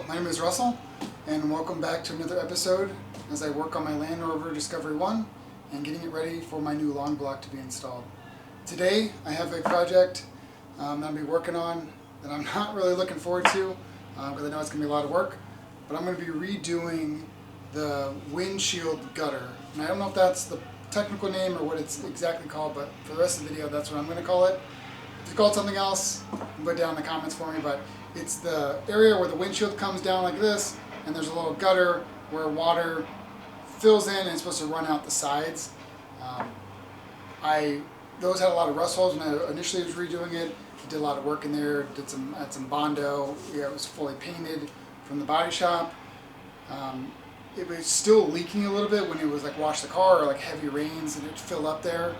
my name is Russell, and welcome back to another episode as I work on my Land Rover Discovery 1 and getting it ready for my new long block to be installed. Today I have a project that I'm going to be working on that I'm not really looking forward to because I know it's going to be a lot of work, but I'm going to be redoing the windshield gutter. And I don't know if that's the technical name or what it's exactly called, but for the rest of the video that's what I'm going to call it. If you call it something else, put it down in the comments for me, but it's the area where the windshield comes down like this, and there's a little gutter where water fills in and it's supposed to run out the sides. Those had a lot of rust holes when I initially was redoing it. I did a lot of work in there, had some Bondo. Yeah, it was fully painted from the body shop. It was still leaking a little bit when it was like wash the car or like heavy rains, and it'd fill up there.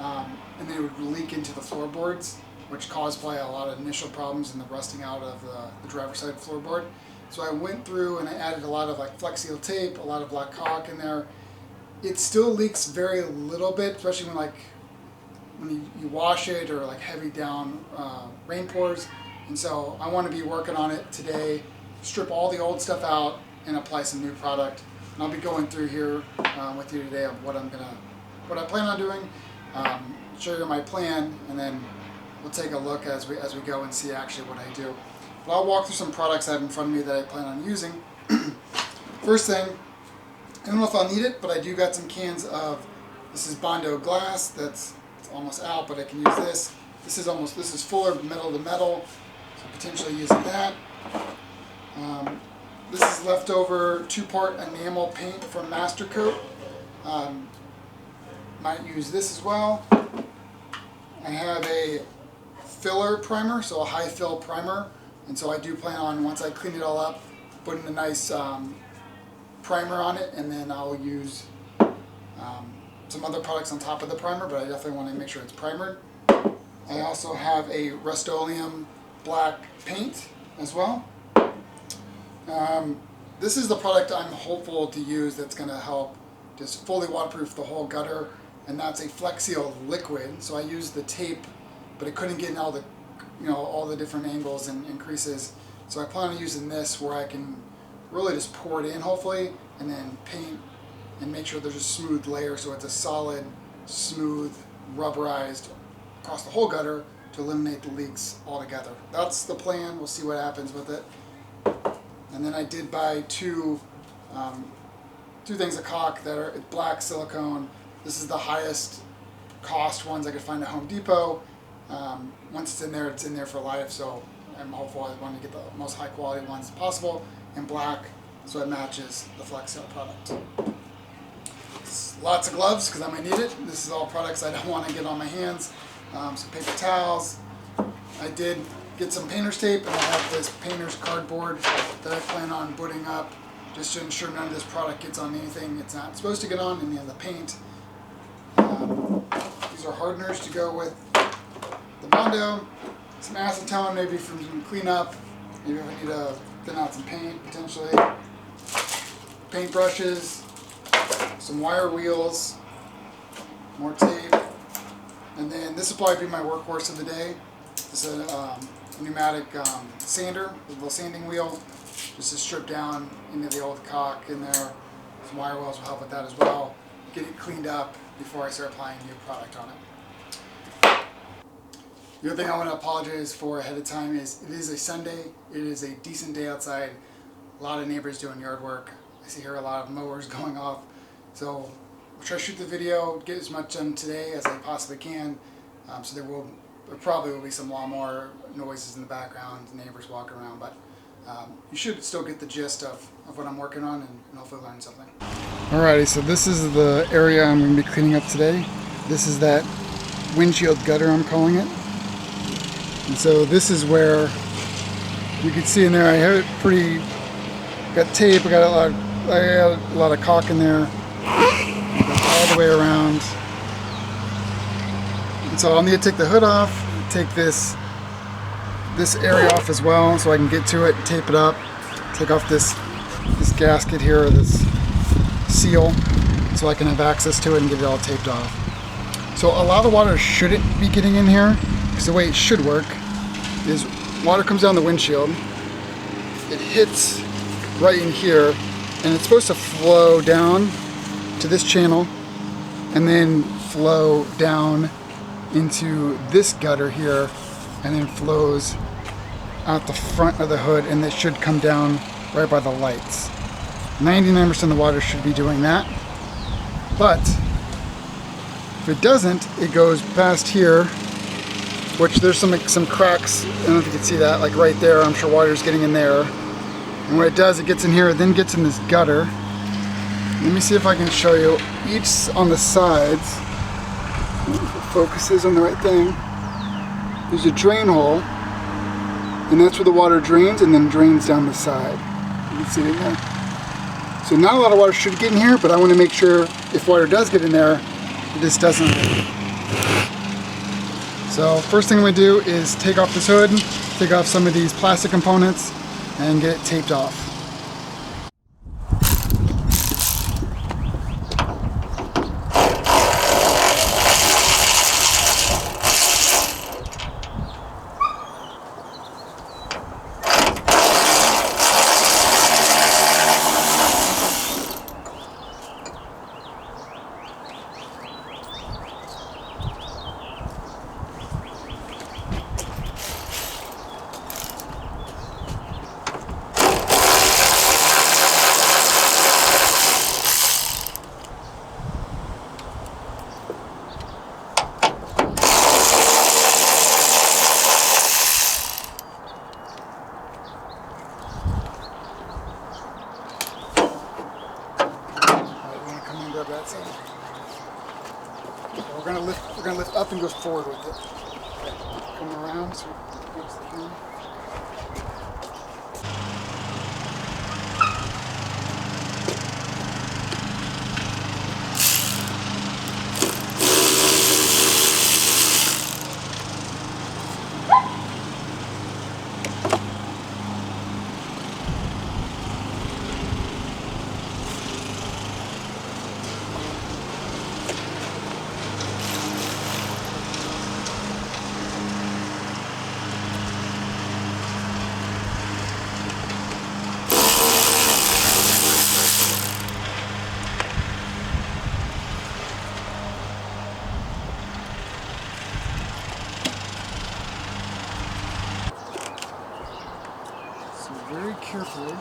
And then it would leak into the floorboards, which caused probably a lot of initial problems in the rusting out of the driver's side floorboard. So I went through and I added a lot of like Flex Seal tape, a lot of black caulk in there. It still leaks very little bit, especially when you wash it or like heavy down rain pours. And so I want to be working on it today, strip all the old stuff out and apply some new product. And I'll be going through here with you today of what I plan on doing. Show you my plan, and then we'll take a look as we go and see actually what I do. But I'll walk through some products I have in front of me that I plan on using. First thing, I don't know if I'll need it, but I do got some cans of, this is Bondo glass it's almost out, but I can use this. This is fuller metal to metal, so potentially using that. This is leftover 2-part enamel paint from Master Coat. Might use this as well. I have a filler primer, so a high fill primer, and so I do plan on, once I clean it all up, putting a nice primer on it, and then I'll use some other products on top of the primer, but I definitely want to make sure it's primered. I also have a Rust-Oleum black paint as well. This is the product I'm hopeful to use that's going to help just fully waterproof the whole gutter, and that's a Flex Seal liquid. So I used the tape, but it couldn't get in all the different angles and creases. So I plan on using this where I can really just pour it in hopefully, and then paint and make sure there's a smooth layer so it's a solid, smooth, rubberized across the whole gutter to eliminate the leaks altogether. That's the plan. We'll see what happens with it. And then I did buy two things of caulk that are black silicone. This is the highest cost ones I could find at Home Depot. Once it's in there for life, so I'm hopeful. I want to get the most high quality ones possible in black so it matches the Flex Seal product. Lots of gloves because I might need it. This is all products I don't want to get on my hands. Some paper towels. I did get some painter's tape, and I have this painter's cardboard that I plan on putting up just to ensure none of this product gets on anything it's not supposed to get on, any of the paint. These are hardeners to go with the Bondo. Some acetone maybe from some cleanup. Maybe if I need to thin out some paint potentially. Paint brushes, some wire wheels, more tape, and then this will probably be my workhorse of the day. This is a pneumatic sander with a little sanding wheel, just to strip down any of the old caulk in there. Some wire wheels will help with that as well. Get it cleaned up before I start applying new product on it. The other thing I want to apologize for ahead of time is it is a Sunday. It is a decent day outside. A lot of neighbors doing yard work. I see here a lot of mowers going off. So I'll try to shoot the video, get as much done today as I possibly can. So there probably will be some lawnmower noises in the background, neighbors walking around, but you should still get the gist of what I'm working on and hopefully learn something. Alrighty, so this is the area I'm going to be cleaning up today. This is that windshield gutter, I'm calling it. And so this is where you can see in there I have it got tape, I got a lot of caulk in there, all the way around. And so I'll need to take the hood off, take this area off as well so I can get to it and tape it up. Take off this gasket here, or this seal, so I can have access to it and get it all taped off. So a lot of water shouldn't be getting in here, because the way it should work is water comes down the windshield, it hits right in here, and it's supposed to flow down to this channel and then flow down into this gutter here, and then flows out the front of the hood, and it should come down right by the lights. 99% of the water should be doing that, but if it doesn't, it goes past here, which there's some cracks. I don't know if you can see that, like right there. I'm sure water's getting in there. And what it does, it gets in here, it then gets in this gutter. Let me see if I can show you each on the sides. If it focuses on the right thing. There's a drain hole, and that's where the water drains and then drains down the side. You can see it in there. So not a lot of water should get in here, but I want to make sure if water does get in there, this doesn't. So first thing I'm going to do is take off this hood, take off some of these plastic components, and get it taped off. That side. We're gonna lift up and go forward with it. Come around so it goes the thing. Very carefully.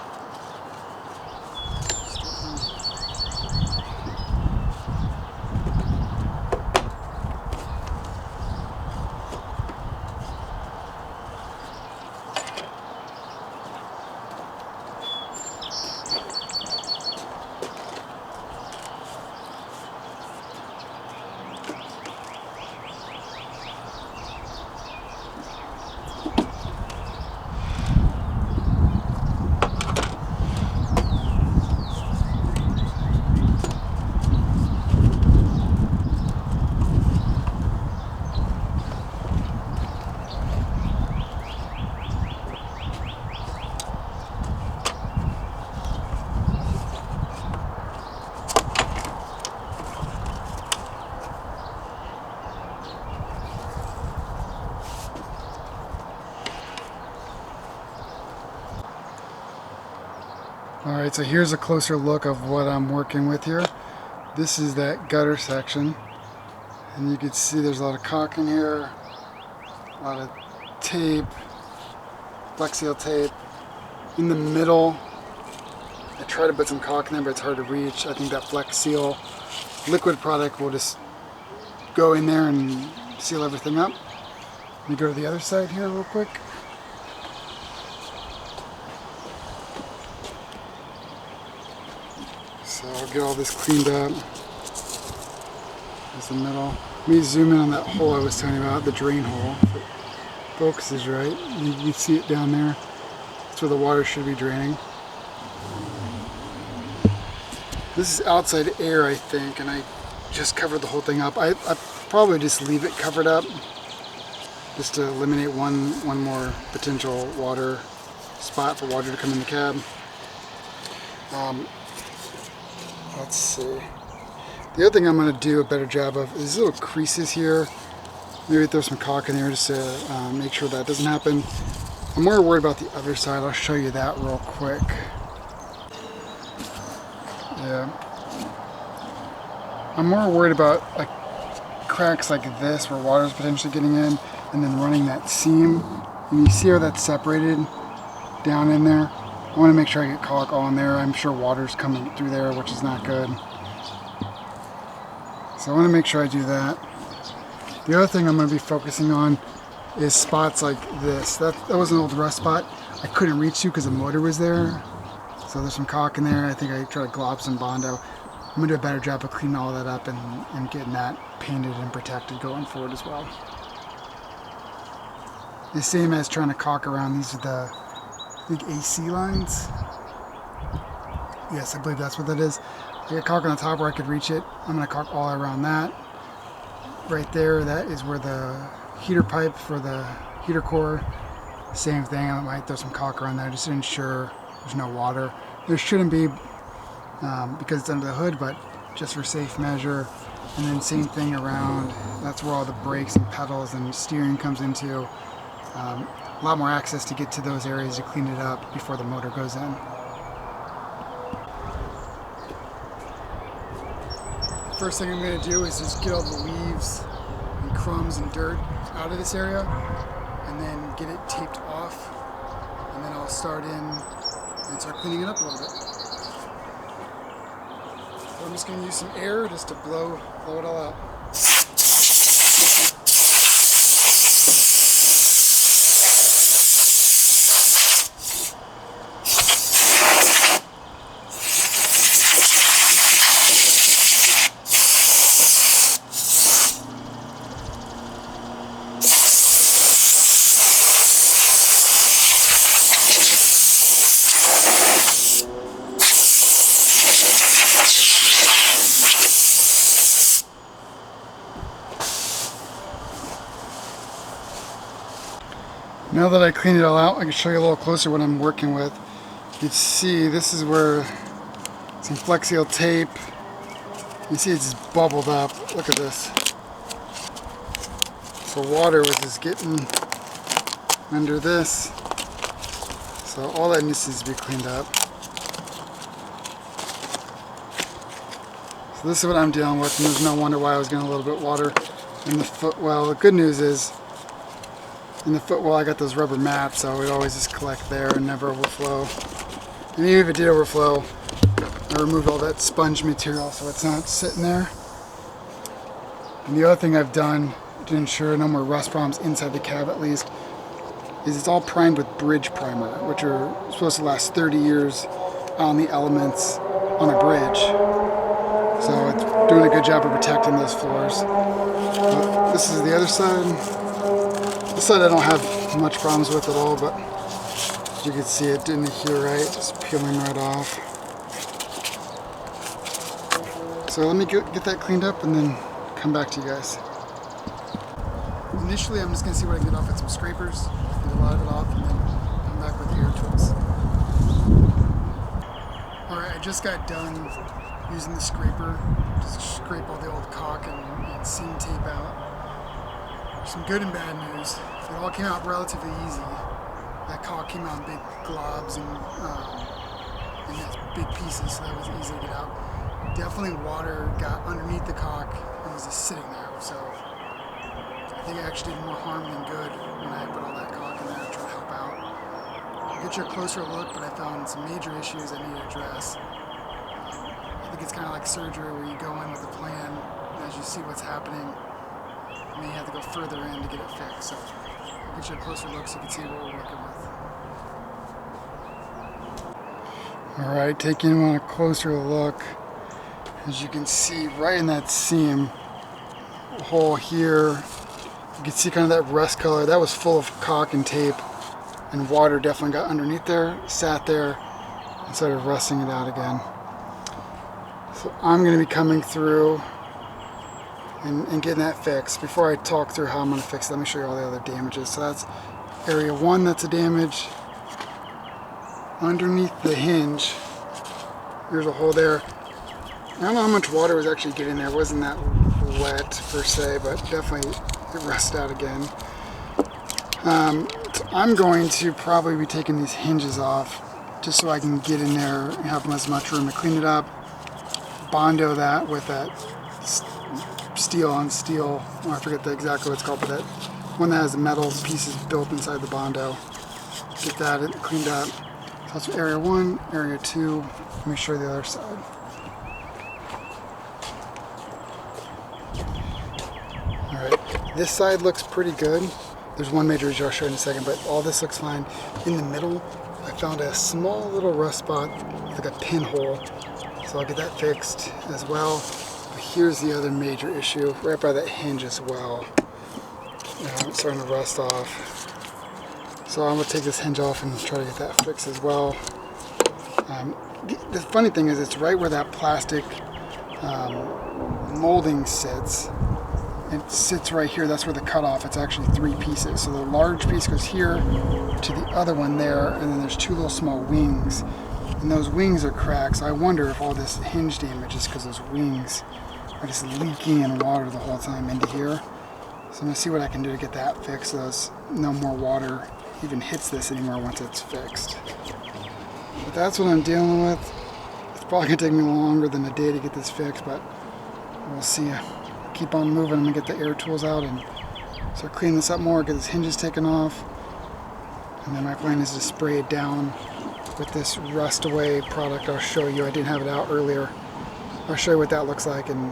Alright, so here's a closer look of what I'm working with here. This is that gutter section, and you can see there's a lot of caulk in here, a lot of tape, Flex Seal tape. In the middle, I try to put some caulk in there, but it's hard to reach. I think that Flex Seal liquid product will just go in there and seal everything up. Let me go to the other side here real quick. So I'll get all this cleaned up. There's the middle. Let me zoom in on that hole I was telling you about, the drain hole. If it focuses right, you can see it down there. That's where the water should be draining. This is outside air, I think, and I just covered the whole thing up. I probably just leave it covered up just to eliminate one more potential water spot for water to come in the cab. Let's see. The other thing I'm going to do a better job of is these little creases here. Maybe throw some caulk in there just to make sure that doesn't happen. I'm more worried about the other side. I'll show you that real quick. Yeah. I'm more worried about like cracks like this where water's potentially getting in and then running that seam. And you see how that's separated down in there? I want to make sure I get caulk all in there. I'm sure water's coming through there, which is not good. So I want to make sure I do that. The other thing I'm going to be focusing on is spots like this. That was an old rust spot I couldn't reach to because the motor was there. So there's some caulk in there. I think I tried to glob some Bondo. I'm going to do a better job of cleaning all that up and getting that painted and protected going forward as well. The same as trying to caulk around. These are the, I think, AC lines. Yes, I believe that's what that is. I got caulk on the top where I could reach it. I'm going to caulk all around that. Right there, that is where the heater pipe for the heater core. Same thing, I might throw some caulk around there just to ensure there's no water. There shouldn't be because it's under the hood, but just for safe measure. And then same thing around, that's where all the brakes and pedals and steering comes into. A lot more access to get to those areas to clean it up before the motor goes in. First thing I'm going to do is just get all the leaves and crumbs and dirt out of this area and then get it taped off, and then I'll start in and start cleaning it up a little bit. So I'm just going to use some air just to blow it all out. Now that I cleaned it all out, I can show you a little closer what I'm working with. You can see this is where some Flex Seal tape, you see it's just bubbled up. Look at this. So water was just getting under this. So all that needs to be cleaned up. So this is what I'm dealing with, and there's no wonder why I was getting a little bit of water in the footwell. The good news is, in the footwell I got those rubber mats, so it always just collect there and never overflow. And even if it did overflow, I removed all that sponge material so it's not sitting there. And the other thing I've done to ensure no more rust problems inside the cab at least is it's all primed with bridge primer, which are supposed to last 30 years on the elements on a bridge. So it's doing a good job of protecting those floors. But this is the other side. This side I don't have much problems with at all, but as you can see it didn't adhere right, just peeling right off. So let me get that cleaned up and then come back to you guys. Initially I'm just going to see what I can get off with some scrapers, get a lot of it off, and then come back with the air tools. Alright, I just got done using the scraper to scrape all the old caulk and seam tape out. Some good and bad news. It all came out relatively easy. That caulk came out in big globs and big pieces, so that was easy to get out. Definitely water got underneath the caulk and was just sitting there, so I think it actually did more harm than good when I put all that caulk in there to try to help out. I'll get you a closer look, but I found some major issues I need to address. I think it's kind of like surgery where you go in with a plan, and as you see what's happening, you may have to go further in to get it fixed. So I'll get you a closer look so you can see what we're working with. Alright, taking a closer look. As you can see right in that seam hole here, you can see kind of that rust color. That was full of caulk and tape, and water definitely got underneath there, sat there, and started rusting it out again. So I'm going to be coming through and getting that fixed. Before I talk through how I'm going to fix it, let me show you all the other damages. So that's area 1 that's a damage. Underneath the hinge, there's a hole there. I don't know how much water was actually getting there. It wasn't that wet per se, but definitely it rusted out again. So I'm going to probably be taking these hinges off just so I can get in there and have as much room to clean it up. Bondo that with that steel on steel, oh, I forget exactly what it's called, but that one that has the metal pieces built inside the Bondo. Get that cleaned up. So that's area 1, area 2. Let me show you the other side. Alright, this side looks pretty good. There's one major issue I'll show you in a second, but all this looks fine. In the middle, I found a small little rust spot, like a pinhole. So I'll get that fixed as well. But here's the other major issue, right by that hinge as well. It's starting to rust off. So I'm going to take this hinge off and try to get that fixed as well. The funny thing is it's right where that plastic molding sits. It sits right here. That's where the cutoff. It's actually 3 pieces. So the large piece goes here to the other one there, and then there's 2 little small wings. And those wings are cracked. So I wonder if all this hinge damage is because those wings are just leaking in water the whole time into here. So I'm going to see what I can do to get that fixed so there's no more water even hits this anymore once it's fixed. But that's what I'm dealing with. It's probably going to take me longer than a day to get this fixed, but we'll see. Keep on moving. I'm going to get the air tools out and start cleaning this up more, get these hinges taken off. And then my plan is to spray it down with this rust away product I'll show you. I didn't have it out earlier. I'll show you what that looks like and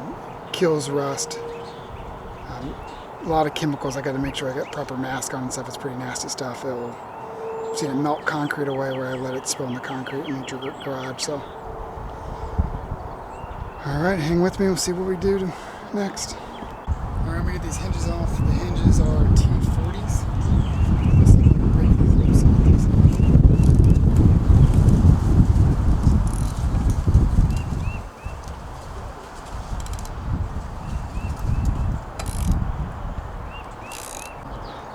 kills rust. A lot of chemicals. I got to make sure I got proper mask on and stuff. It's pretty nasty stuff. It'll see it melt concrete away where I let it spill in the concrete in the garage. So, all right, hang with me. We'll see what we do next. All right, I'm gonna get these hinges off. The hinges are T40s.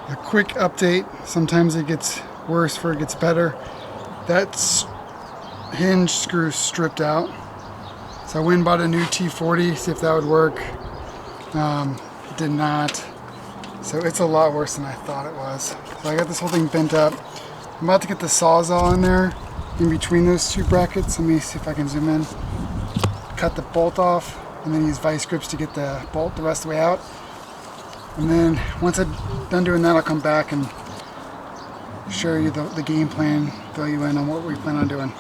A quick update. Sometimes it gets worse before it gets better. That hinge screw stripped out. So I went and bought a new T40, see if that would work. It did not. So it's a lot worse than I thought it was. So I got this whole thing bent up. I'm about to get the Sawzall in there, in between those 2 brackets. Let me see if I can zoom in. Cut the bolt off, and then use vice grips to get the bolt the rest of the way out. And then once I'm done doing that, I'll come back and show you the game plan, fill you in on what we plan on doing.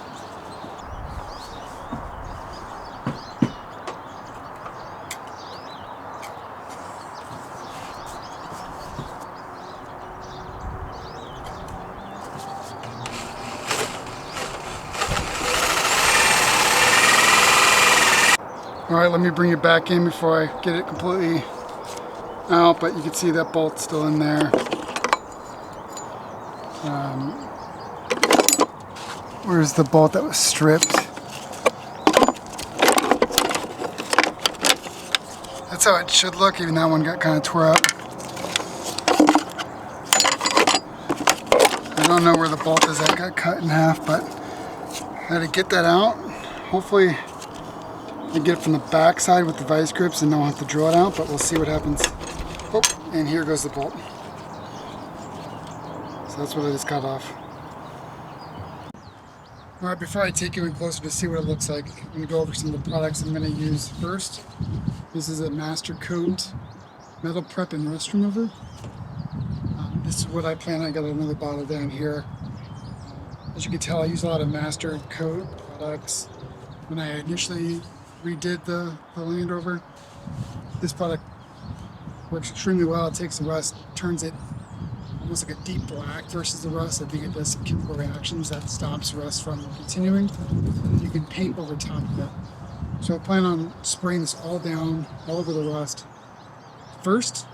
Alright, let me bring it back in before I get it completely out, but you can see that bolt's still in there. Where's the bolt that was stripped? That's how it should look, even that one got kind of tore up. I don't know where the bolt is that got cut in half, but I had to get that out. Hopefully I get it from the back side with the vice grips and don't have to drill it out, but we'll see what happens. Oh, and here goes the bolt. So that's what I just cut off. Alright, before I take you in closer to see what it looks like, I'm going to go over some of the products I'm going to use first. This is a Master Coat Metal Prep and Rust Remover. This is what I plan on. I got another bottle down here. As you can tell, I use a lot of Master Coat products. When I initially redid the Land Rover, this product works extremely well. It takes the rust, turns it almost like a deep black versus the rust. I think it does some chemical reactions that stops rust from continuing. You can paint over top of it. So I plan on spraying this all down, all over the rust first.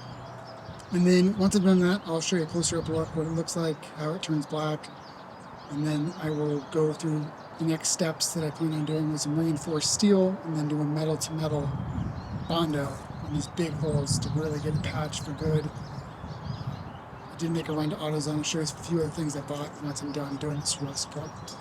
And then once I've done that, I'll show you a closer up look, what it looks like, how it turns black. And then I will go through the next steps that I plan on doing with some reinforced steel and then doing metal to metal Bondo on these big holes to really get it patched for good. I did make a run to AutoZone. I'll show you a few other things I bought once I'm done doing this rust project.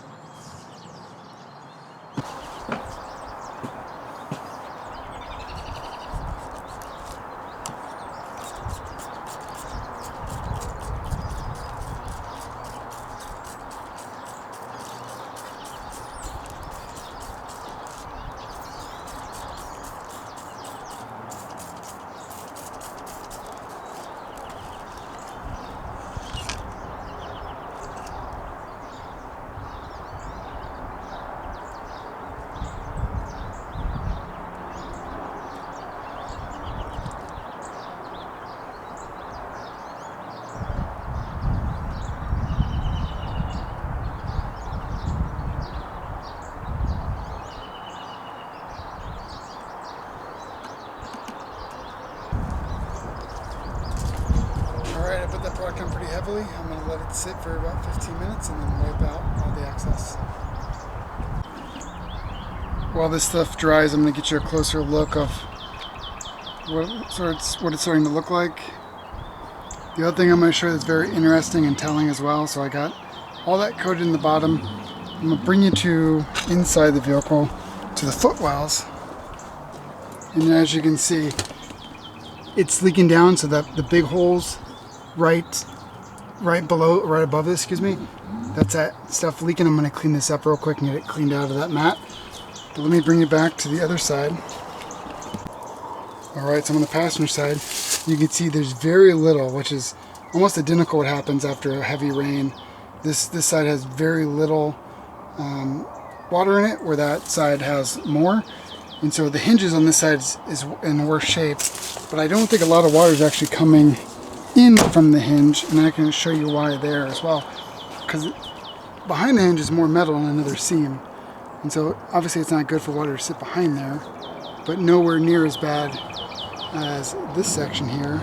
slowly. I'm going to let it sit for about 15 minutes and then wipe out all the excess. While this stuff dries, I'm going to get you a closer look of what it's starting to look like. The other thing I'm going to show you that's very interesting and telling as well. So I got all that coated in the bottom. I'm going to bring you to inside the vehicle to the footwells. And as you can see, it's leaking down so that the big holes right above this, that's that stuff leaking. I'm going to clean this up real quick and get it cleaned out of that mat. But let me bring you back to the other side. Alright, so on the passenger side, you can see there's very little, which is almost identical what happens after a heavy rain. This side has very little water in it, where that side has more. And so the hinges on this side is in worse shape, but I don't think a lot of water is actually coming in from the hinge, and I can show you why there as well. Because behind the hinge is more metal and another seam. And so obviously it's not good for water to sit behind there, but nowhere near as bad as this section here,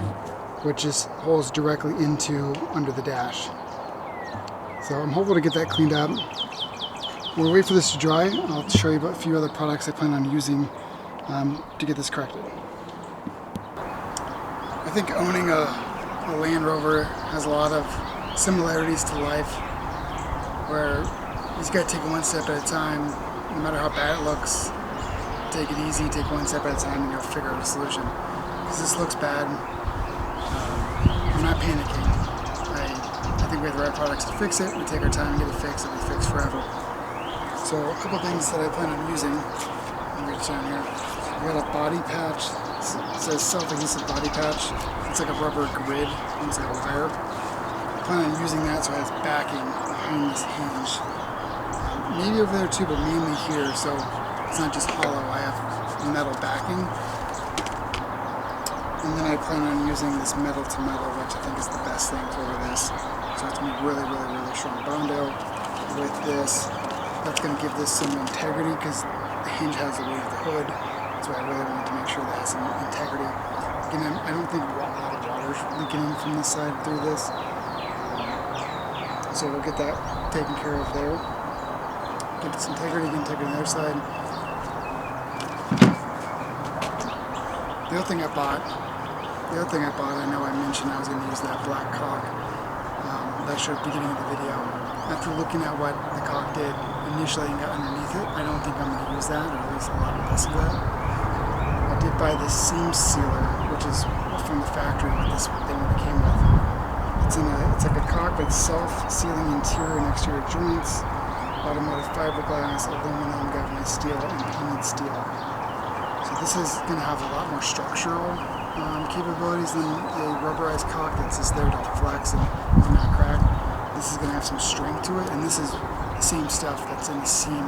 which just holes directly into under the dash. So I'm hopeful to get that cleaned up. We'll wait for this to dry. I'll show you about a few other products I plan on using to get this corrected. I think owning a Land Rover has a lot of similarities to life, where you just gotta take it one step at a time. No matter how bad it looks, take it easy, take one step at a time, and you'll figure out a solution. Because this looks bad, I'm not panicking. I think we have the right products to fix it. We take our time and get it fixed, it'll be fixed forever. So a couple things that I plan on using. Let me reach down here. I got a body patch. It says self-adhesive body patch. It's like a rubber grid, almost like a wire. I plan on using that so it has backing behind this hinge. Maybe over there too, but mainly here, so it's not just hollow. I have metal backing. And then I plan on using this metal to metal, which I think is the best thing for this. So it's going to be really, really, really strong Bondo with this. That's going to give this some integrity because the hinge has the weight of the hood. So I really want to make sure that has some integrity. Again, I don't think a lot of water is leaking in from this side through this. So we'll get that taken care of there. Get this integrity, get integrity on the other side. The other thing I bought, I know I mentioned I was going to use that black caulk that I showed at the beginning of the video. After looking at what the caulk did initially and got underneath it, I don't think I'm going to use that, or at least a lot less of that. I did buy this seam sealer, which is from the factory with this thing that it came with. It's like a caulk with self-sealing interior and exterior joints, automotive fiberglass, aluminum, galvanized steel, and painted steel. So this is going to have a lot more structural capabilities than a rubberized caulk that's just there to flex and not crack. This is going to have some strength to it, and this is the same stuff that's in the seam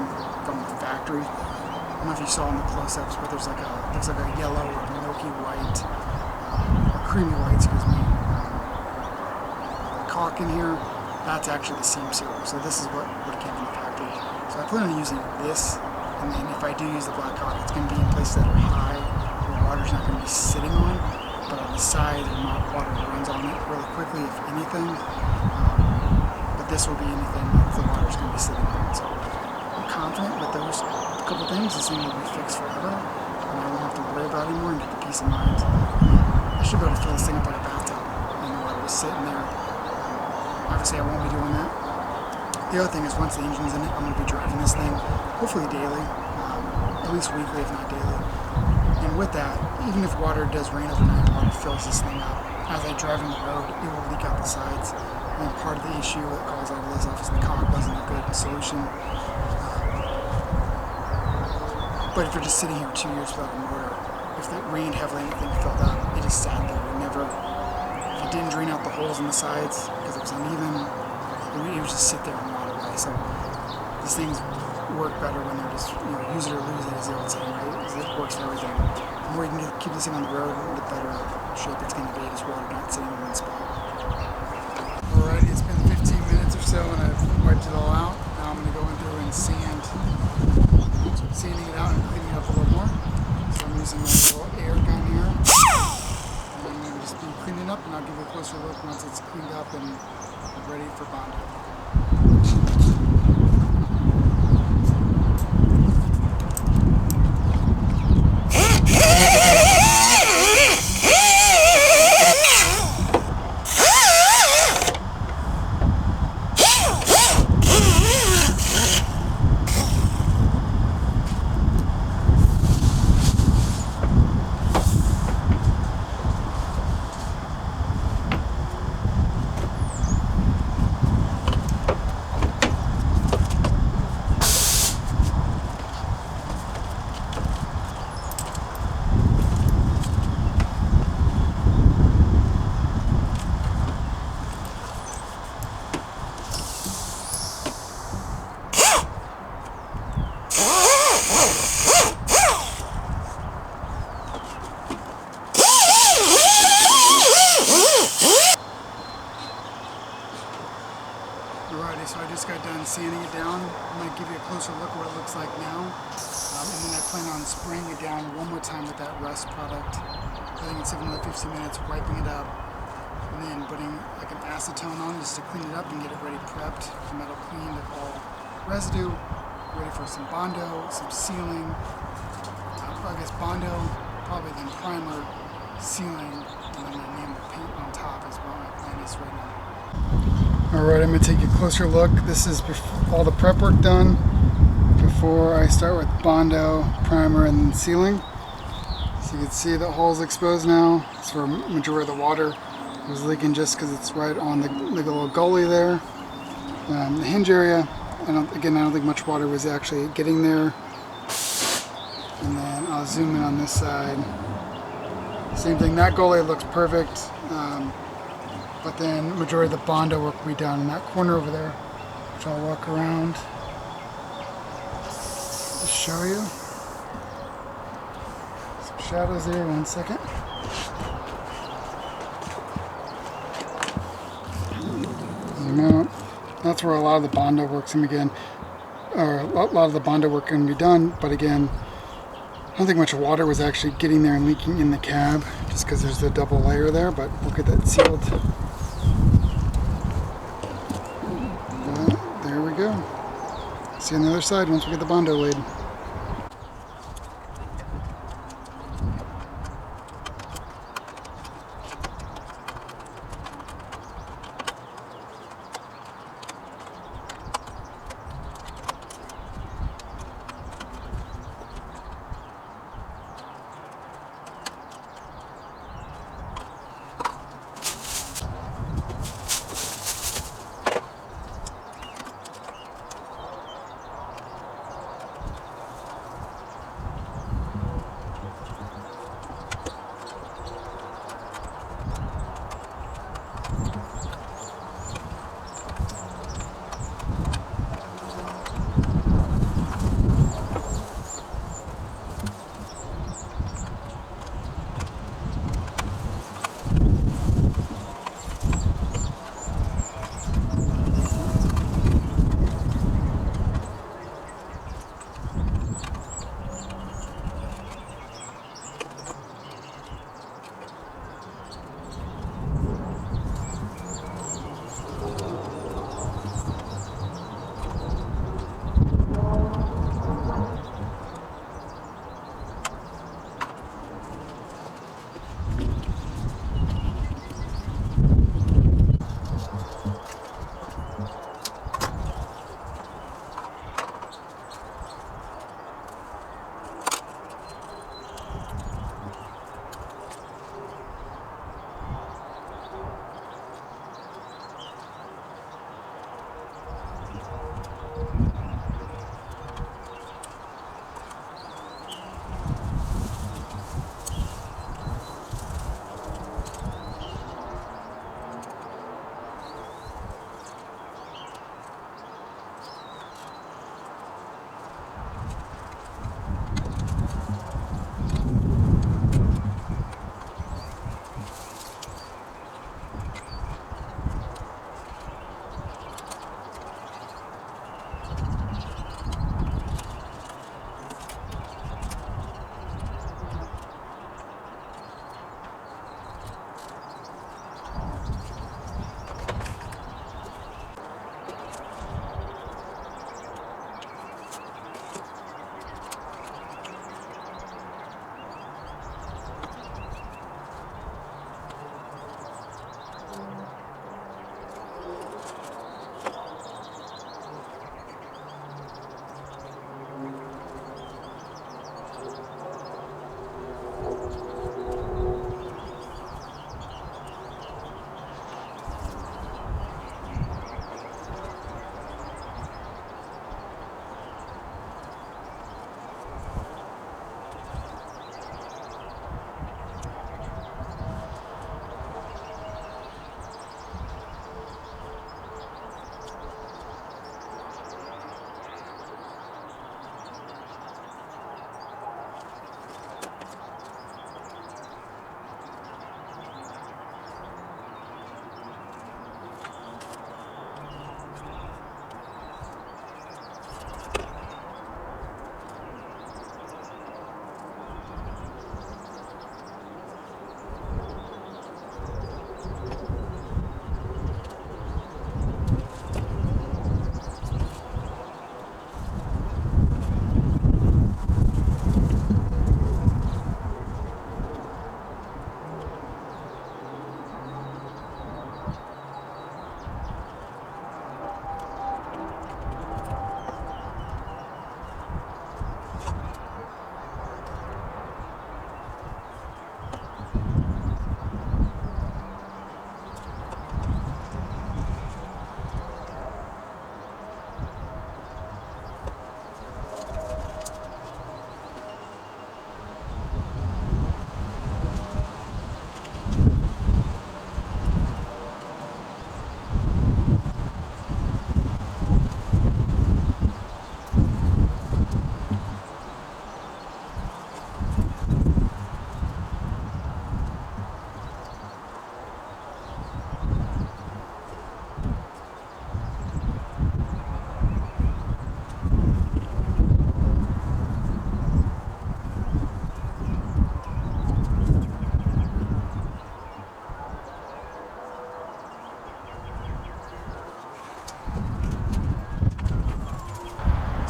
from the factory. I don't know if you saw in the close-ups, but there's looks like a yellow or milky white, or creamy white, excuse me, caulk in here. That's actually the seam sealer. So this is what came from the factory. So I plan on using this, and then if I do use the black caulk, it's going to be in places that are high, where water's not going to be sitting on, but on the sides where water runs on it really quickly, if anything. But this will be anything that the water's going to be sitting on. So I'm confident with those couple things, this thing will be fixed forever, and I won't have to worry about it anymore and get the peace of mind. I should be able to fill this thing up like a bathtub, and the water was sitting there. Obviously I won't be doing that. The other thing is, once the engine's in it, I'm going to be driving this thing, hopefully daily, at least weekly if not daily. And with that, even if water does rain overnight, water fills this thing up. As I drive on the road, it will leak out the sides. And part of the issue that caused all of this off is the caulk wasn't a good solution. But if you're just sitting here 2 years without a motor, if it rained heavily and the thing filled up, it just sat there. If it didn't drain out the holes in the sides because it was uneven, it would just sit there and rot away. So these things work better when they're just, use it or lose it, is the old saying, right? Because it works for everything. The more you can keep this thing on the road, the better shape it's going to be. Just water not sitting in one spot. Alrighty, it's been 15 minutes or so and I've wiped it all out. Now I'm going to go in through and sanding it out and cleaning it up a little more. So I'm using my little air gun here. And I'm going to just be cleaning up, and I'll give you a closer look once it's cleaned up and ready for Bondo. Alrighty, so I just got done sanding it down. I'm going to give you a closer look at what it looks like now. And then I plan on spraying it down one more time with that rust product. Letting it sit for another 15 minutes, wiping it up, and then putting like an acetone on just to clean it up and get it ready prepped. The metal cleaned of all residue. Ready for some Bondo, some sealing. I guess Bondo, probably then primer, sealing, and then the enamel paint on top is what my plan is right now. Alright, I'm going to take a closer look. This is all the prep work done before I start with Bondo, primer, and then sealing. So you can see the hole's exposed now. That's where majority of the water was leaking just because it's right on the little gully there. The hinge area, I don't think much water was actually getting there. And then I'll zoom in on this side. Same thing, that gully looks perfect. But then majority of the Bondo work will be done in that corner over there, which I'll walk around to show you. Some shadows there, 1 second. Zoom out. That's where a lot of the Bondo work's going to begin, or a lot of the Bondo work going to be done, but again, I don't think much water was actually getting there and leaking in the cab, just because there's the double layer there, but we'll get that sealed. There we go. See you on the other side once we get the Bondo laid.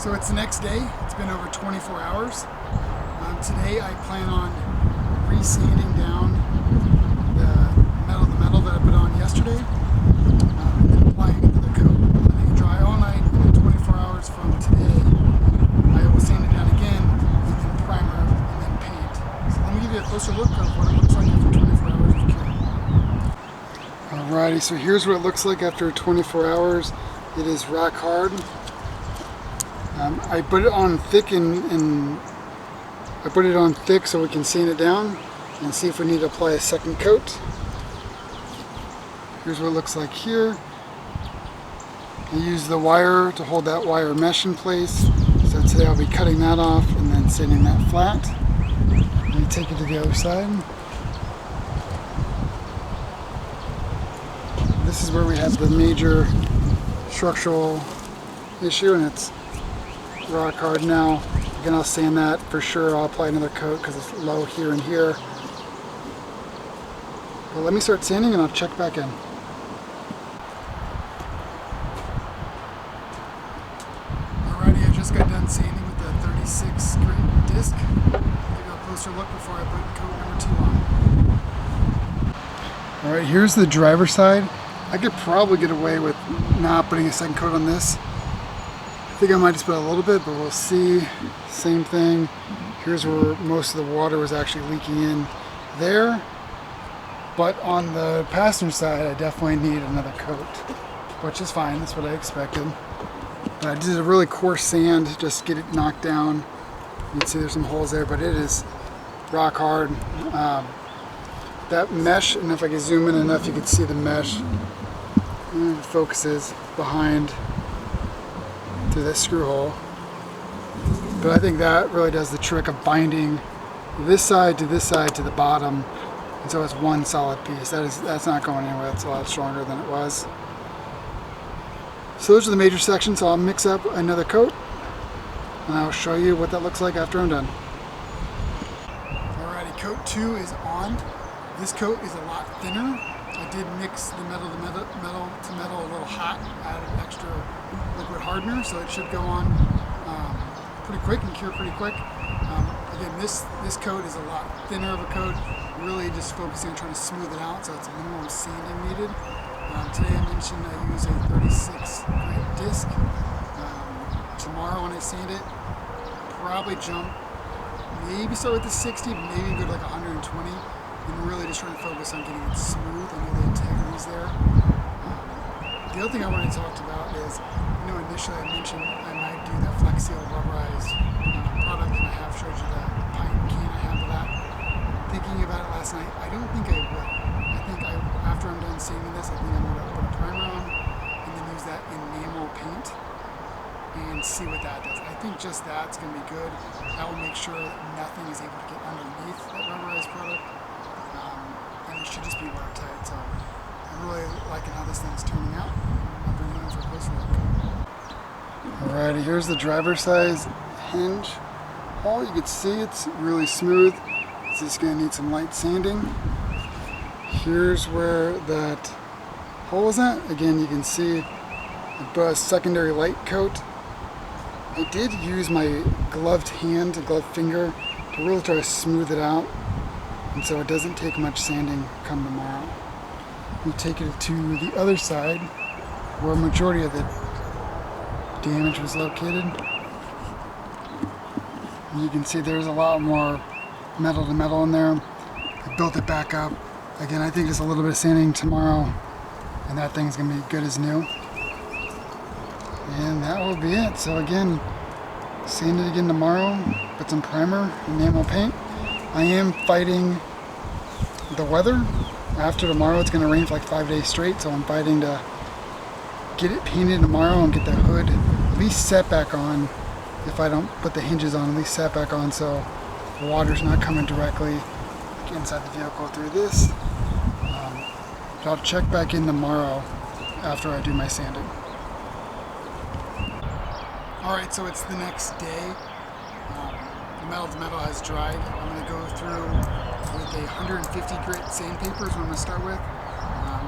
So it's the next day. It's been over 24 hours. Today I plan on re-sanding down the metal that I put on yesterday, and then applying another coat. I'm letting it dry all night, and then 24 hours from today I will sand it down again, and then primer, and then paint. So let me give you a closer look of what it looks like after 24 hours of cure. Alrighty, so here's what it looks like after 24 hours. It is rock hard. I put it on thick I put it on thick so we can sand it down and see if we need to apply a second coat. Here's what it looks like here. I use the wire to hold that wire mesh in place. So today I'll be cutting that off and then sanding that flat. Let me take it to the other side. This is where we have the major structural issue, and it's rock hard now. Again, I'll sand that for sure. I'll apply another coat because it's low here and here. But let me start sanding and I'll check back in. Alrighty, I just got done sanding with the 36 grit disc. Give you a closer look before I put coat number 2 on. Alright, here's the driver's side. I could probably get away with not putting a second coat on this. I think I might just put a little bit, but we'll see. Same thing. Here's where most of the water was actually leaking in there. But on the passenger side, I definitely need another coat, which is fine. That's what I expected. But I did a really coarse sand, just to get it knocked down. You can see there's some holes there, but it is rock hard. That mesh, and if I can zoom in enough, you can see the mesh. And it focuses behind through this screw hole. But I think that really does the trick of binding this side to the bottom, and so it's one solid piece. That's not going anywhere. It's a lot stronger than it was. So those are the major sections. So I'll mix up another coat and I'll show you what that looks like after I'm done. Alrighty, coat 2 is on. This coat is a lot thinner. I did mix the metal to metal a little hot, added extra liquid hardener, so it should go on pretty quick and cure pretty quick. Again, this coat is a lot thinner of a coat, really just focusing on trying to smooth it out, so it's minimum sanding needed. Today I mentioned I use a 36 grit disc. Tomorrow when I sand it, probably jump, maybe start with the 60, maybe go to like 120. And really just trying to focus on getting it smooth. I know the integrity's there. The other thing I wanted to talk about is, initially I mentioned I might do that Flex Seal rubberized product, and I have showed you that pint can I have of that. Thinking about it last night, I don't think I will. I think after I'm done sanding this, I think I'm going to put a primer on and then use that enamel paint and see what that does. I think just that's going to be good. That will make sure that nothing is able to get underneath that rubberized product. And it should just be watertight, so I'm really liking how this thing's turning out. I'll bring it in for a closer look. Alrighty, here's the driver's side hinge hole. You can see it's really smooth. It's just going to need some light sanding. Here's where that hole is at. Again, you can see I put a secondary light coat. I did use my gloved finger to really try to smooth it out. And so it doesn't take much sanding come tomorrow. We take it to the other side where a majority of the damage was located. And you can see there's a lot more metal to metal in there. I built it back up. Again, I think just a little bit of sanding tomorrow and that thing's gonna be good as new. And that will be it. So again, sand it again tomorrow, put some primer, enamel paint. I am fighting the weather. After tomorrow it's going to rain for like 5 days straight, so I'm fighting to get it painted tomorrow and get the hood at least set back on. If I don't put the hinges on, at least set back on so the water's not coming directly inside the vehicle through this. But I'll check back in tomorrow after I do my sanding. Alright, so it's the next day. The metal to metal has dried. I'm going to go through with a 150 grit sandpaper is what I'm going to start with.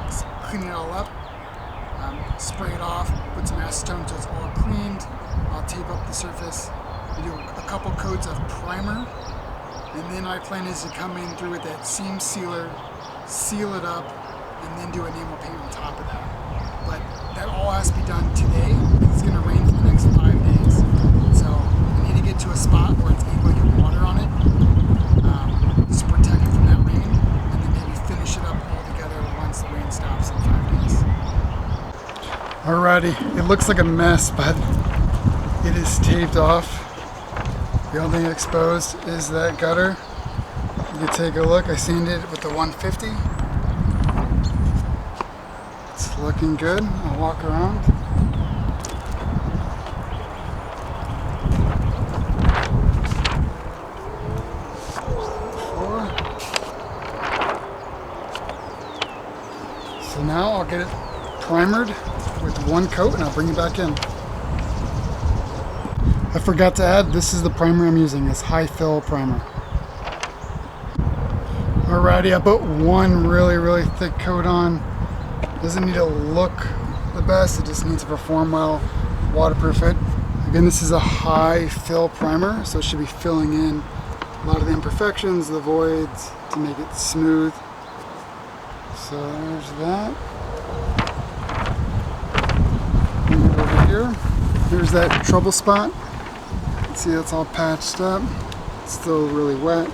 Just clean it all up. spray it off, put some acetone so it's all cleaned. I'll tape up the surface. I do a couple coats of primer, and then my plan is to come in through with that seam sealer, seal it up, and then do enamel paint on top of that. But that all has to be done today. It's going to rain for the next 5 days. So I need to get to a spot where it's able to get water on it, just to protect it from that rain, and then maybe finish it up all together once the rain stops in 5 days. Alrighty, it looks like a mess, but it is taped off. The only thing exposed is that gutter. You can take a look. I sanded it with the 150. It's looking good. I'll walk around. So now I'll get it primered with one coat and I'll bring it back in. I forgot to add, this is the primer I'm using. It's high fill primer. Alrighty, I put one really thick coat on. Doesn't need to look the best, it just needs to perform well, waterproof it. Again, this is a high fill primer, so it should be filling in a lot of the imperfections, the voids, to make it smooth. So there's that. And over here, here's that trouble spot. See, it's all patched up. It's still really wet.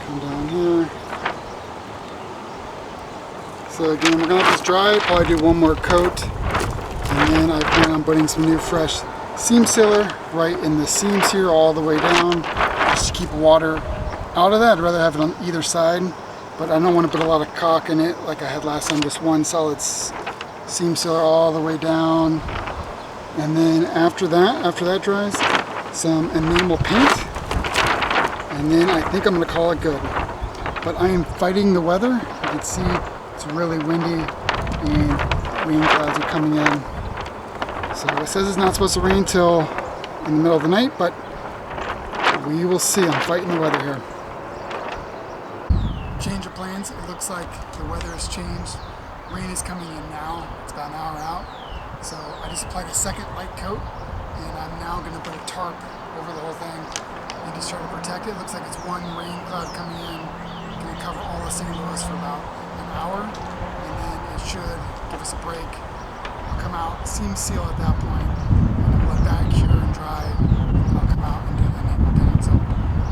Come down here. So again, we're gonna let this dry, probably do one more coat, and then I plan on putting some new fresh seam sealer right in the seams here all the way down, just to keep water out of that. I'd rather have it on either side, but I don't want to put a lot of caulk in it like I had last time, just one solid seam sealer all the way down. And then after that dries, some enamel paint, and then I think I'm going to call it good. But I am fighting the weather. You can see it's really windy and rain clouds are coming in. So it says it's not supposed to rain till in the middle of the night, but we will see. I'm fighting the weather here. Change of plans. It looks like the weather has changed. Rain is coming in now. It's about an hour out. So I just applied a second light coat, and I'm now going to put a tarp over the whole thing and just try to protect it. It looks like it's one rain cloud coming in. Going to cover all of St. Louis for about an hour, and then it should give us a break. I'll come out, seam seal at that point, and then let that cure and dry, and then I'll come out and do the enamel paint. So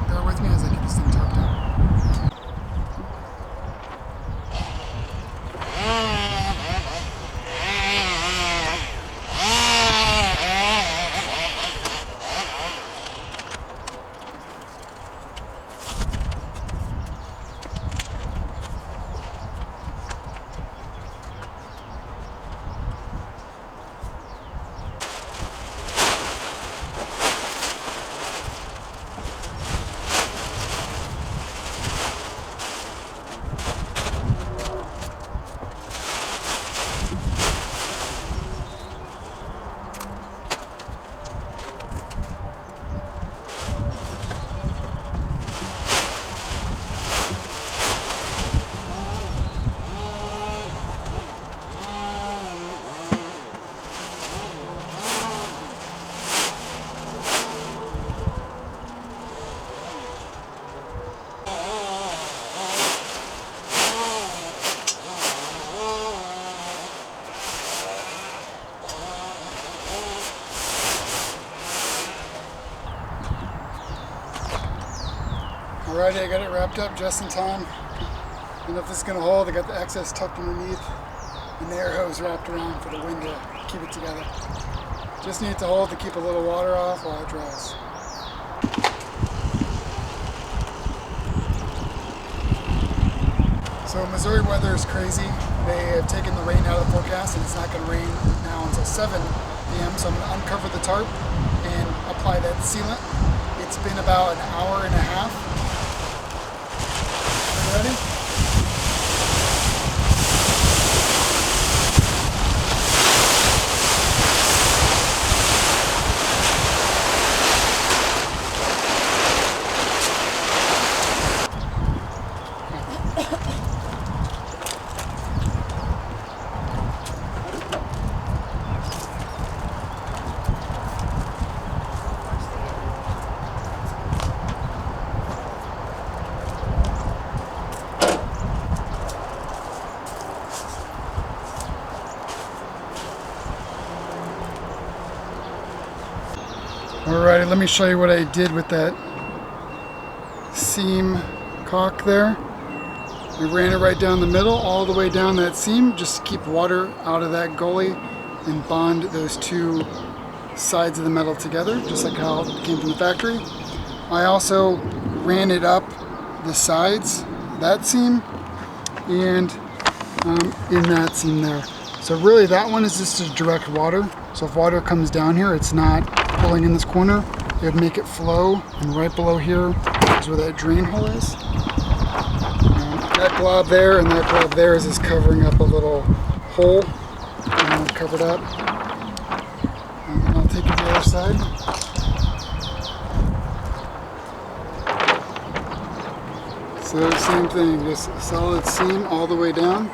bear with me as I get this thing tarped up. Alrighty, I got it wrapped up just in time. I don't know if this is going to hold. I got the excess tucked underneath and the air hose wrapped around for the wind to keep it together. Just need it to hold to keep a little water off while it dries. So Missouri weather is crazy. They have taken the rain out of the forecast and it's not going to rain now until 7 p.m. So I'm going to uncover the tarp and apply that sealant. It's been about an hour and a half. Ready? Alrighty, let me show you what I did with that seam caulk there. We ran it right down the middle, all the way down that seam, just to keep water out of that gully and bond those two sides of the metal together, just like how it came from the factory. I also ran it up the sides, that seam, and in that seam there. So really that one is just to direct water. So if water comes down here, it's not pulling in this corner. It would make it flow, and right below here is where that drain hole is. That glob there and that glob there is just covering up a little hole. Covered up. And then I'll take it to the other side. So same thing, just a solid seam all the way down.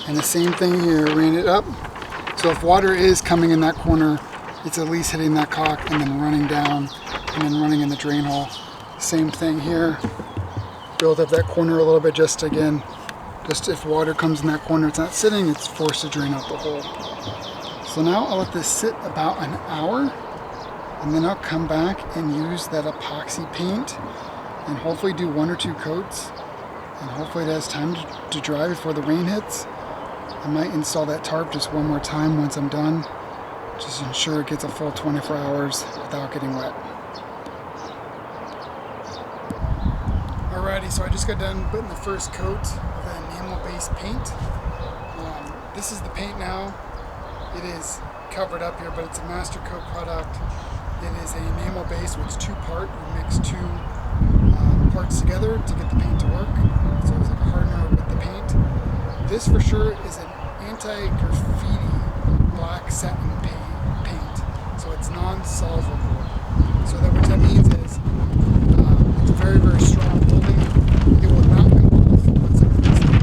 And the same thing here, ran it up. So if water is coming in that corner, it's at least hitting that caulk and then running down and then running in the drain hole. Same thing here. Build up that corner a little bit, just again, just if water comes in that corner, it's not sitting, it's forced to drain out the hole. So now I'll let this sit about an hour, and then I'll come back and use that epoxy paint and hopefully do 1 or 2 coats, and hopefully it has time to dry before the rain hits. I might install that tarp just one more time once I'm done, just to ensure it gets a full 24 hours without getting wet. Alrighty, so I just got done putting the first coat of the enamel-based paint. This is the paint now. It is covered up here, but it's a master coat product. It is an enamel base, which is 2-part. We mix 2 parts together to get the paint to work. So it's like a hardener with the paint. This for sure is an anti-graffiti black satin paint. So it's non-solvable. So that what that means is it's very, very strong holding. It will not come off once it comes down.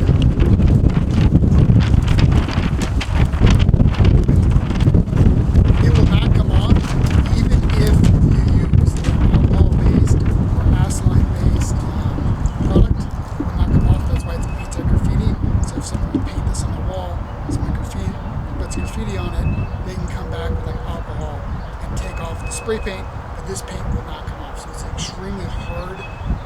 It will not come off even if you use an alcohol-based or acetylene-based product. It will not come off. That's why it's anti-graffiti. So if someone would paint this on the wall, someone puts graffiti on it, they can come back with like alcohol and take off the spray paint, but this paint will not come off. So it's an extremely hard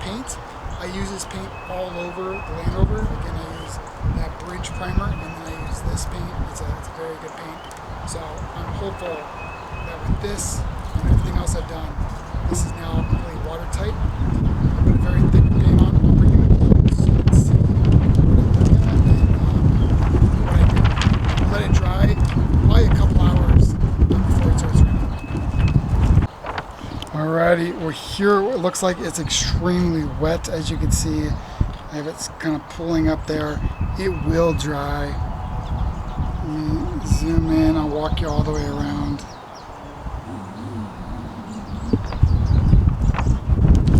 paint. I use this paint all over the Land Rover. Again, I use that bridge primer, and then I use this paint. It's a very good paint. So I'm hopeful that with this and everything else I've done, this is now completely watertight. I put a very thick paint on. I'll bring it close so you can see what I'm looking at, and what I do. Let it dry, probably a couple hours before it starts raining. Alrighty, well here it looks like it's extremely wet, as you can see. I have it kind of pulling up there. It will dry. Let me zoom in, I'll walk you all the way around.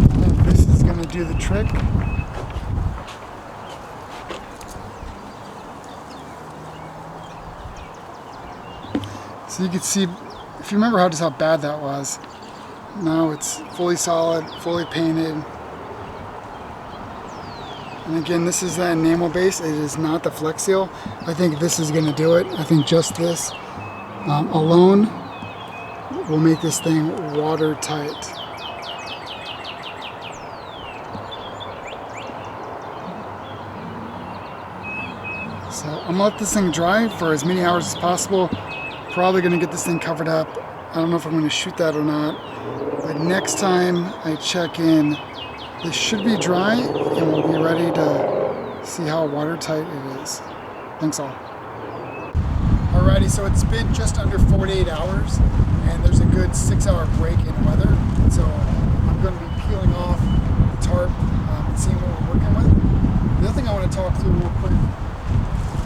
I think this is going to do the trick. So you can see, if you remember just how bad that was. Now it's fully solid, fully painted. And again, this is that enamel base. It is not the Flex Seal. I think this is going to do it. I think just this alone will make this thing watertight. So I'm going to let this thing dry for as many hours as possible. Probably going to get this thing covered up. I don't know if I'm going to shoot that or not. But next time I check in, this should be dry and we'll be ready to see how watertight it is. Thanks all. Alrighty, so it's been just under 48 hours and there's a good 6-hour break in weather. So I'm going to be peeling off the tarp and seeing what we're working with. The other thing I want to talk through real quick,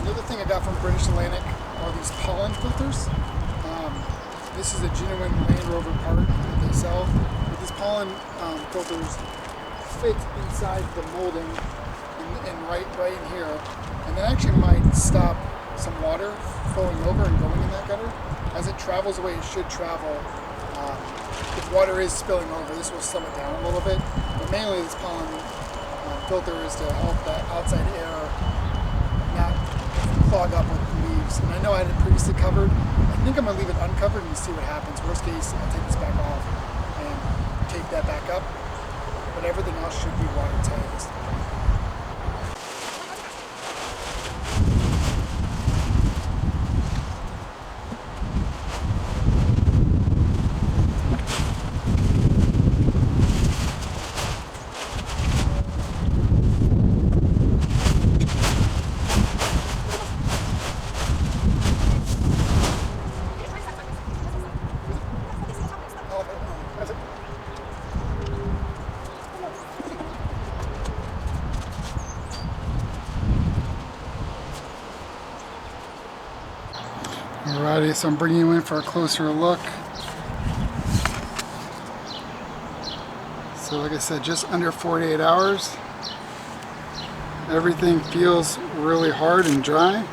another thing I got from British Atlantic are these pollen filters. This is a genuine Land Rover part that they sell. But these pollen filters fit inside the molding and right in here, and that actually might stop some water flowing over and going in that gutter. As it travels away, it should travel. If water is spilling over, this will slow it down a little bit. But mainly this pollen filter is to help that outside air not clog up with leaves. And I know I had it previously covered. I I think I'm going to leave it uncovered and see what happens. Worst case, I'll take this back off and tape that back up. But everything else should be watertight. Alrighty, so I'm bringing you in for a closer look. So like I said, just under 48 hours. Everything feels really hard and dry.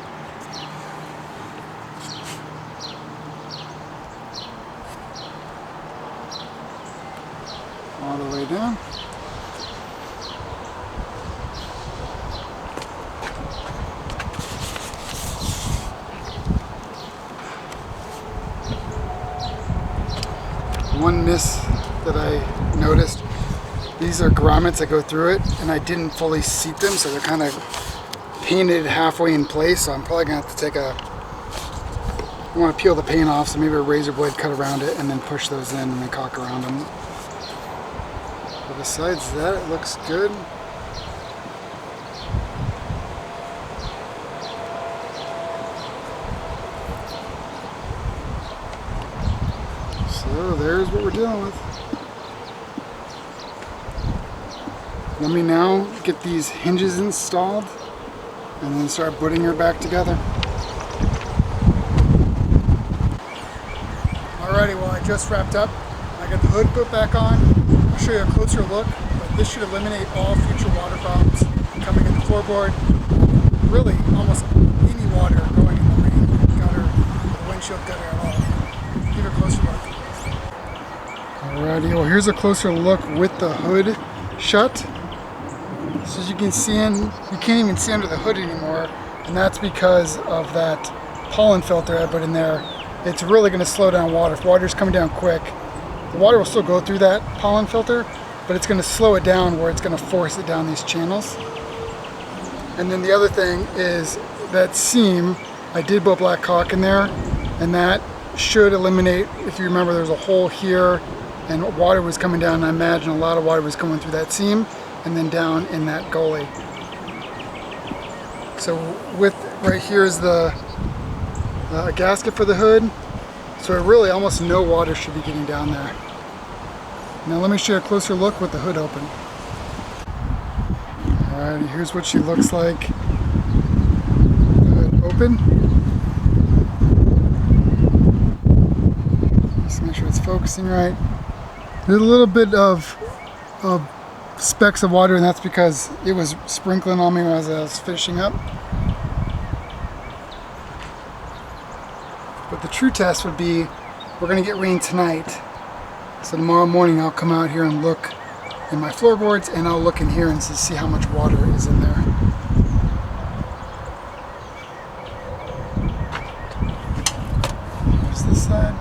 All the way down. One miss that I noticed, these are grommets that go through it, and I didn't fully seat them, so they're kind of painted halfway in place, so I'm probably going to have to take I want to peel the paint off, so maybe a razor blade cut around it and then push those in and then caulk around them. But besides that, it looks good. So there's what we're dealing with. Let me now get these hinges installed and then start putting her back together. Alrighty, well I just wrapped up. I got the hood put back on. I'll show you a closer look, but this should eliminate all future water problems coming in the floorboard. Really, almost any water going in the rain gutter, the windshield gutter at all. Give it a closer look. Alrighty, well here's a closer look with the hood shut. So as you can see, you can't even see under the hood anymore, and that's because of that pollen filter I put in there. It's really going to slow down water. If water's coming down quick, the water will still go through that pollen filter, but it's going to slow it down where it's going to force it down these channels. And then the other thing is that seam, I did put black caulk in there, and that should eliminate, if you remember, there's a hole here and water was coming down, and I imagine a lot of water was coming through that seam and then down in that gully. So with right here is the gasket for the hood, so really almost no water should be getting down there. Now let me show you a closer look with the hood open. Alright, here's what she looks like. Hood open. Just make sure it's focusing right. There's a little bit of specks of water, and that's because it was sprinkling on me as I was finishing up. But the true test would be, we're going to get rain tonight, so tomorrow morning I'll come out here and look in my floorboards, and I'll look in here and see how much water is in there. Here's this side.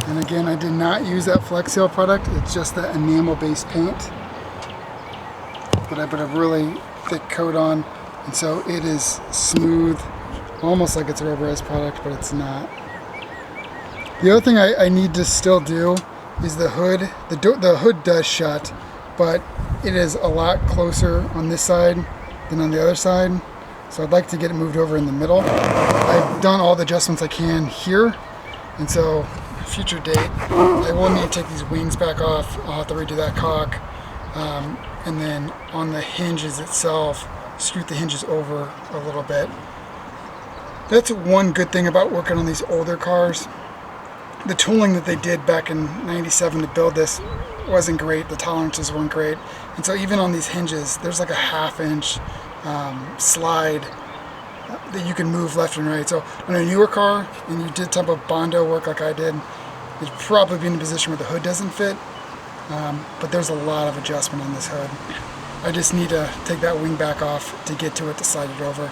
And again, I did not use that Flex Seal product, it's just that enamel based paint. But I put a really thick coat on, and so it is smooth, almost like it's a rubberized product, but it's not. The other thing I need to still do is the hood. The hood does shut, but it is a lot closer on this side than on the other side, so I'd like to get it moved over in the middle. I've done all the adjustments I can here, and so future date, I will need to take these wings back off. I'll have to redo that caulk. And then on the hinges itself, scoot the hinges over a little bit. That's one good thing about working on these older cars. The tooling that they did back in '97 to build this wasn't great. The tolerances weren't great. And so even on these hinges, there's like a 1/2 inch slide that you can move left and right. So on a newer car, and you did type of Bondo work like I did, you'd probably be in a position where the hood doesn't fit. But there's a lot of adjustment on this hood. I just need to take that wing back off to get to it to slide it over.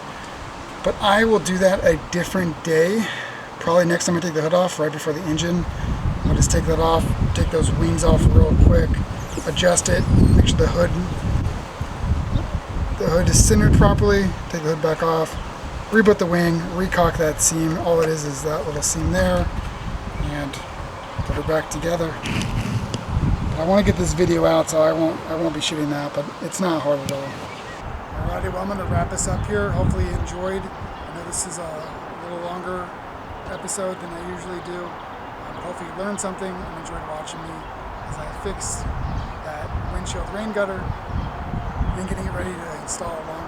But I will do that a different day. Probably next time I take the hood off, right before the engine. I'll just take that off, take those wings off real quick, adjust it, make sure the hood is centered properly, take the hood back off, reboot the wing, recock that seam. All it is that little seam there, and put her back together. I want to get this video out, so I won't be shooting that, but it's not hard at all. Alrighty, well, I'm going to wrap this up here. Hopefully you enjoyed. I know this is a little longer episode than I usually do. Hopefully you learned something and enjoyed watching me as I fix that windshield rain gutter and getting it ready to install along